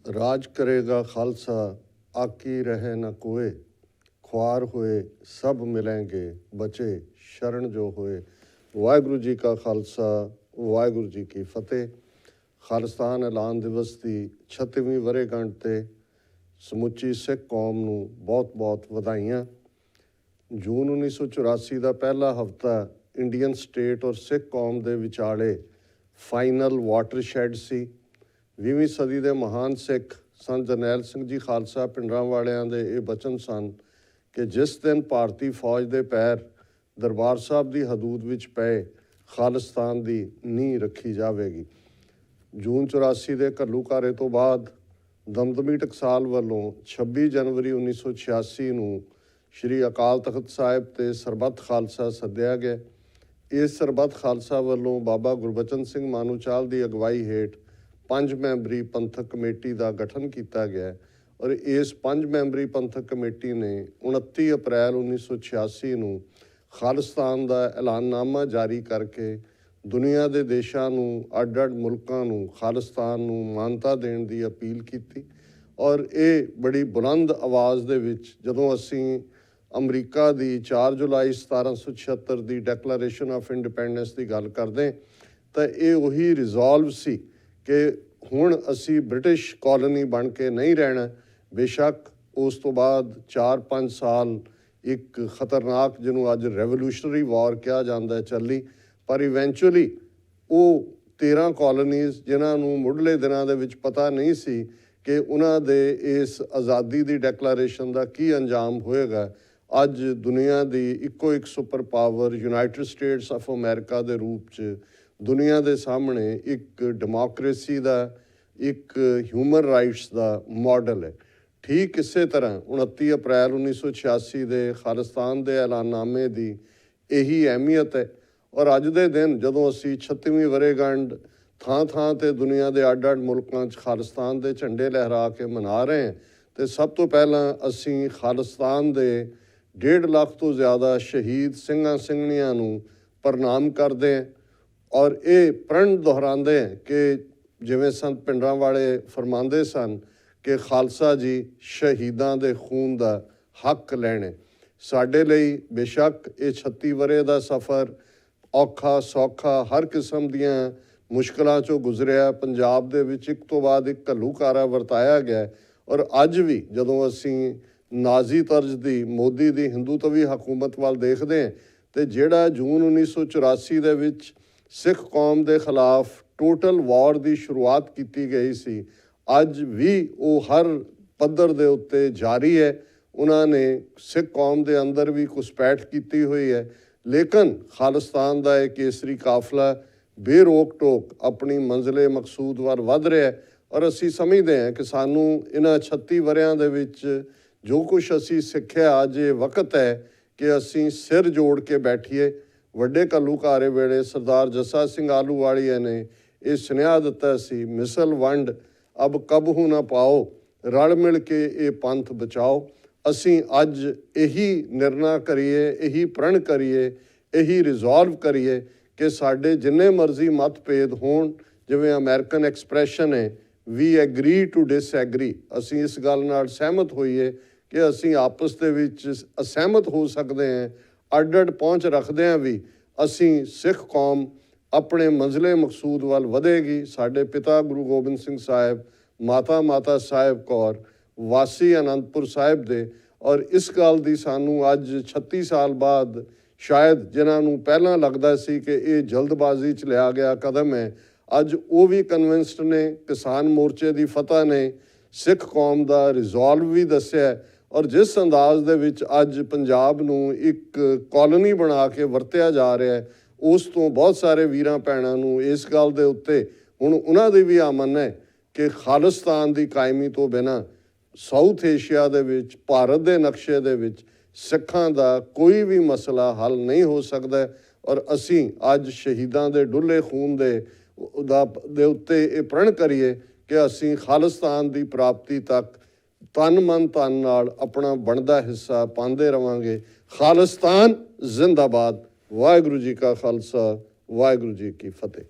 राज करेगा खालसा आकी रहे न कोय, ख्वार होए सब मिलेंगे बचे शरण जो होए। वाहिगुरू जी का खालसा वाहिगुरू जी की फतेह। खालिस्तान ऐलान दिवस की 36ਵੀਂ ਵਰ੍ਹੇਗੰਢ ਤੇ ਸਮੁੱਚੀ ਸਿੱਖ ਕੌਮ ਨੂੰ ਬਹੁਤ-ਬਹੁਤ ਵਧਾਈਆਂ। ਜੂਨ 1984 ਦਾ ਪਹਿਲਾ ਹਫ਼ਤਾ ਇੰਡੀਅਨ ਸਟੇਟ ਔਰ ਸਿੱਖ ਕੌਮ ਦੇ ਵਿਚਾਲੇ ਫਾਈਨਲ ਵਾਟਰਸ਼ੈਡ ਸੀ। 20ਵੀਂ ਸਦੀ ਦੇ ਮਹਾਨ ਸਿੱਖ ਸੰਤ ਜਰਨੈਲ ਸਿੰਘ ਜੀ ਖਾਲਸਾ ਭਿੰਡਰਾਂਵਾਲਿਆਂ ਦੇ ਇਹ ਬਚਨ ਸਨ ਕਿ ਜਿਸ ਦਿਨ ਭਾਰਤੀ ਫੌਜ ਦੇ ਪੈਰ ਦਰਬਾਰ ਸਾਹਿਬ ਦੀ ਹਦੂਦ ਵਿੱਚ ਪਏ, ਖਾਲਿਸਤਾਨ ਦੀ ਨੀਂਹ ਰੱਖੀ ਜਾਵੇਗੀ। ਜੂਨ 84 ਦੇ ਘੱਲੂਘਾਰੇ ਤੋਂ ਬਾਅਦ ਦਮਦਮੀ ਟਕਸਾਲ ਵੱਲੋਂ 26 ਜਨਵਰੀ 1986 ਨੂੰ ਸ਼੍ਰੀ ਅਕਾਲ ਤਖਤ ਸਾਹਿਬ ਤੇ ਸਰਬੱਤ ਖਾਲਸਾ ਸੱਦਿਆ ਗਿਆ। ਇਸ ਸਰਬੱਤ ਖਾਲਸਾ ਵੱਲੋਂ ਬਾਬਾ ਗੁਰਬਚਨ ਸਿੰਘ ਮਾਨੂੰਚਾਲ ਦੀ ਅਗਵਾਈ ਹੇਠ 5 ਮੈਂਬਰੀ ਪੰਥਕ ਕਮੇਟੀ ਦਾ ਗਠਨ ਕੀਤਾ ਗਿਆ ਔਰ ਇਸ 5 ਮੈਂਬਰੀ ਪੰਥਕ ਕਮੇਟੀ ਨੇ 29 ਅਪ੍ਰੈਲ 1986 ਨੂੰ ਖਾਲਿਸਤਾਨ ਦਾ ਐਲਾਨਨਾਮਾ ਜਾਰੀ ਕਰਕੇ ਦੁਨੀਆ ਦੇ ਦੇਸ਼ਾਂ ਨੂੰ ਅੱਡ-ਅੱਡ ਮੁਲਕਾਂ ਨੂੰ ਖਾਲਿਸਤਾਨ ਨੂੰ ਮਾਨਤਾ ਦੇਣ ਦੀ ਅਪੀਲ ਕੀਤੀ। ਔਰ ਇਹ ਬੜੀ ਬੁਲੰਦ ਆਵਾਜ਼ ਦੇ ਵਿੱਚ ਜਦੋਂ ਅਸੀਂ America the 4 July 1776 the declaration of independence ਦੀ ਗੱਲ ਕਰਦੇ ਤਾਂ ਇਹ ਉਹੀ ਰਿਜ਼ੋਲਵ ਸੀ ਕਿ ਹੁਣ ਅਸੀਂ ਬ੍ਰਿਟਿਸ਼ ਕਾਲੋਨੀ ਬਣ ਕੇ ਨਹੀਂ ਰਹਿਣਾ। ਬੇਸ਼ੱਕ ਉਸ ਤੋਂ ਬਾਅਦ 4-5 ਸਾਲ ਇੱਕ ਖਤਰਨਾਕ ਜਿਹਨੂੰ ਅੱਜ ਰੈਵੋਲੂਸ਼ਨਰੀ ਵਾਰ ਕਿਹਾ ਜਾਂਦਾ ਚੱਲੀ, ਪਰ ਇਵੈਂਚੁਅਲੀ ਉਹ 13 ਕਾਲੋਨੀਜ਼ ਜਿਨ੍ਹਾਂ ਨੂੰ ਮੁੱਢਲੇ ਦਿਨਾਂ ਦੇ ਵਿੱਚ ਪਤਾ ਨਹੀਂ ਸੀ ਕਿ ਉਹਨਾਂ ਦੇ ਇਸ ਆਜ਼ਾਦੀ ਦੀ ਡੈਕਲੇਰੇਸ਼ਨ ਦਾ ਕੀ ਅੰਜਾਮ ਹੋਏਗਾ, ਅੱਜ ਦੁਨੀਆ ਦੀ ਇੱਕੋ ਇੱਕ super power United States of America ਦੇ ਰੂਪ 'ਚ ਦੁਨੀਆ ਦੇ ਸਾਹਮਣੇ ਇੱਕ ਡੈਮੋਕ੍ਰੇਸੀ ਦਾ, ਇੱਕ ਹਿਊਮਨ ਰਾਈਟਸ ਦਾ ਮਾਡਲ ਹੈ। ਠੀਕ ਇਸੇ ਤਰ੍ਹਾਂ 29 ਅਪ੍ਰੈਲ 1986 ਦੇ ਖਾਲਿਸਤਾਨ ਦੇ ਐਲਾਨਨਾਮੇ ਦੀ ਇਹੀ ਅਹਿਮੀਅਤ ਹੈ। ਔਰ ਅੱਜ ਦੇ ਦਿਨ ਜਦੋਂ ਅਸੀਂ 36ਵੀਂ ਵਰ੍ਹੇਗੰਢ ਥਾਂ-ਥਾਂ 'ਤੇ ਦੁਨੀਆ ਦੇ ਅੱਡ-ਅੱਡ ਮੁਲਕਾਂ 'ਚ ਖਾਲਿਸਤਾਨ ਦੇ ਝੰਡੇ ਲਹਿਰਾ ਕੇ ਮਨਾ ਰਹੇ ਹਾਂ ਅਤੇ ਸਭ ਤੋਂ ਪਹਿਲਾਂ ਅਸੀਂ ਖਾਲਿਸਤਾਨ ਦੇ 1.5 ਲੱਖ ਤੋਂ ਜ਼ਿਆਦਾ ਸ਼ਹੀਦ ਸਿੰਘਾਂ ਸਿੰਘਣੀਆਂ ਨੂੰ ਪ੍ਰਣਾਮ ਕਰਦੇ ਹਾਂ ਔਰ ਇਹ ਪ੍ਰਣ ਦੁਹਰਾਉਂਦੇ ਹਾਂ ਕਿ ਜਿਵੇਂ ਸੰਤ ਭਿੰਡਰਾਂਵਾਲੇ ਫਰਮਾਉਂਦੇ ਸਨ ਕਿ ਖਾਲਸਾ ਜੀ ਸ਼ਹੀਦਾਂ ਦੇ ਖੂਨ ਦਾ ਹੱਕ ਲੈਣੇ। ਸਾਡੇ ਲਈ ਬੇਸ਼ੱਕ ਇਹ 36 ਵਰ੍ਹੇ ਦਾ ਸਫ਼ਰ ਔਖਾ ਸੌਖਾ ਹਰ ਕਿਸਮ ਦੀਆਂ ਮੁਸ਼ਕਲਾਂ 'ਚੋਂ ਗੁਜ਼ਰਿਆ। ਪੰਜਾਬ ਦੇ ਵਿੱਚ ਇੱਕ ਤੋਂ ਬਾਅਦ ਇੱਕ ਘੱਲੂਘਾਰਾ ਵਰਤਾਇਆ ਗਿਆ ਔਰ ਅੱਜ ਵੀ ਜਦੋਂ ਅਸੀਂ ਨਾਜ਼ੀ ਤਰਜ਼ ਦੀ ਮੋਦੀ ਦੀ ਹਿੰਦੂਤਵੀ ਹਕੂਮਤ ਵੱਲ ਦੇਖਦੇ ਹਾਂ ਅਤੇ ਜਿਹੜਾ ਜੂਨ 1984 ਦੇ ਵਿੱਚ ਸਿੱਖ ਕੌਮ ਦੇ ਖਿਲਾਫ ਟੋਟਲ ਵਾਰ ਦੀ ਸ਼ੁਰੂਆਤ ਕੀਤੀ ਗਈ ਸੀ, ਅੱਜ ਵੀ ਉਹ ਹਰ ਪੱਧਰ ਦੇ ਉੱਤੇ ਜਾਰੀ ਹੈ। ਉਹਨਾਂ ਨੇ ਸਿੱਖ ਕੌਮ ਦੇ ਅੰਦਰ ਵੀ ਘੁਸਪੈਠ ਕੀਤੀ ਹੋਈ ਹੈ, ਲੇਕਿਨ ਖਾਲਿਸਤਾਨ ਦਾ ਇਹ ਕੇਸਰੀ ਕਾਫਲਾ ਬੇਰੋਕ ਟੋਕ ਆਪਣੀ ਮੰਜ਼ਿਲੇ ਮਕਸੂਦ ਵੱਲ ਵੱਧ ਰਿਹਾ ਔਰ ਅਸੀਂ ਸਮਝਦੇ ਹਾਂ ਕਿ ਸਾਨੂੰ ਇਹਨਾਂ 36 ਵਰ੍ਹਿਆਂ ਦੇ ਵਿੱਚ ਜੋ ਕੁਛ ਅਸੀਂ ਸਿੱਖਿਆ, ਅੱਜ ਇਹ ਵਕਤ ਹੈ ਕਿ ਅਸੀਂ ਸਿਰ ਜੋੜ ਕੇ ਬੈਠੀਏ। ਵੱਡੇ ਘੱਲੂਘਾਰੇ ਵੇਲੇ ਸਰਦਾਰ ਜੱਸਾ ਸਿੰਘ ਆਹਲੂਵਾਲੀਆ ਨੇ ਇਹ ਸੁਨੇਹਾ ਦਿੱਤਾ ਸੀ, ਮਿਸਲ ਵੰਡ ਅਬ ਕਬਹੂ ਨਾ ਪਾਓ, ਰਲ ਮਿਲ ਕੇ ਇਹ ਪੰਥ ਬਚਾਓ। ਅਸੀਂ ਅੱਜ ਇਹੀ ਨਿਰਣਾ ਕਰੀਏ, ਇਹੀ ਪ੍ਰਣ ਕਰੀਏ, ਇਹੀ ਰਿਜ਼ੋਲਵ ਕਰੀਏ ਕਿ ਸਾਡੇ ਜਿੰਨੇ ਮਰਜ਼ੀ ਮਤਭੇਦ ਹੋਣ, ਜਿਵੇਂ ਅਮਰੀਕਨ ਐਕਸਪ੍ਰੈਸ਼ਨ ਹੈ ਵੀ ਐਗਰੀ ਟੂ ਡਿਸਐਗਰੀ, ਅਸੀਂ ਇਸ ਗੱਲ ਨਾਲ ਸਹਿਮਤ ਹੋਈਏ ਕਿ ਅਸੀਂ ਆਪਸ ਦੇ ਵਿੱਚ ਅਸਹਿਮਤ ਹੋ ਸਕਦੇ ਹਾਂ, ਅੱਡ-ਅੱਡ ਪਹੁੰਚ ਰੱਖਦਿਆਂ ਵੀ ਅਸੀਂ ਸਿੱਖ ਕੌਮ ਆਪਣੇ ਮੰਜ਼ਿਲੇ ਮਕਸੂਦ ਵੱਲ ਵਧੇਗੀ। ਸਾਡੇ ਪਿਤਾ ਗੁਰੂ ਗੋਬਿੰਦ ਸਿੰਘ ਸਾਹਿਬ, ਮਾਤਾ ਸਾਹਿਬ ਕੌਰ ਵਾਸੀ ਅਨੰਦਪੁਰ ਸਾਹਿਬ ਦੇ, ਔਰ ਇਸ ਗੱਲ ਦੀ ਸਾਨੂੰ ਅੱਜ 36 ਸਾਲ ਬਾਅਦ ਸ਼ਾਇਦ ਜਿਨ੍ਹਾਂ ਨੂੰ ਪਹਿਲਾਂ ਲੱਗਦਾ ਸੀ ਕਿ ਇਹ ਜਲਦਬਾਜ਼ੀ 'ਚ ਲਿਆ ਗਿਆ ਕਦਮ ਹੈ, ਅੱਜ ਉਹ ਵੀ ਕਨਵਿੰਸਡ ਨੇ। ਕਿਸਾਨ ਮੋਰਚੇ ਦੀ ਫਤਹ ਨੇ ਸਿੱਖ ਕੌਮ ਦਾ ਰਿਜ਼ੋਲਵ ਵੀ ਦੱਸਿਆ ਔਰ ਜਿਸ ਅੰਦਾਜ਼ ਦੇ ਵਿੱਚ ਅੱਜ ਪੰਜਾਬ ਨੂੰ ਇੱਕ ਕਾਲੋਨੀ ਬਣਾ ਕੇ ਵਰਤਿਆ ਜਾ ਰਿਹਾ ਹੈ, ਉਸ ਤੋਂ ਬਹੁਤ ਸਾਰੇ ਵੀਰਾਂ ਭੈਣਾਂ ਨੂੰ ਇਸ ਗੱਲ ਦੇ ਉੱਤੇ ਹੁਣ ਉਹਨਾਂ ਦੀ ਵੀ ਆਮਨ ਹੈ ਕਿ ਖਾਲਿਸਤਾਨ ਦੀ ਕਾਇਮੀ ਤੋਂ ਬਿਨਾਂ ਸਾਊਥ ਏਸ਼ੀਆ ਦੇ ਵਿੱਚ, ਭਾਰਤ ਦੇ ਨਕਸ਼ੇ ਦੇ ਵਿੱਚ ਸਿੱਖਾਂ ਦਾ ਕੋਈ ਵੀ ਮਸਲਾ ਹੱਲ ਨਹੀਂ ਹੋ ਸਕਦਾ। ਔਰ ਅਸੀਂ ਅੱਜ ਸ਼ਹੀਦਾਂ ਦੇ ਡੁੱਲੇ ਖੂਨ ਦੇ ਉੱਤੇ ਇਹ ਪ੍ਰਣ ਕਰੀਏ ਕਿ ਅਸੀਂ ਖਾਲਿਸਤਾਨ ਦੀ ਪ੍ਰਾਪਤੀ ਤੱਕ ਤਨ ਮਨ ਧਨ ਨਾਲ ਆਪਣਾ ਬਣਦਾ ਹਿੱਸਾ ਪਾਉਂਦੇ ਰਵਾਂਗੇ। ਖਾਲਿਸਤਾਨ ਜ਼ਿੰਦਾਬਾਦ। ਵਾਹਿਗੁਰੂ ਜੀ ਕਾ ਖਾਲਸਾ, ਵਾਹਿਗੁਰੂ ਜੀ ਕੀ ਫਤਿਹ।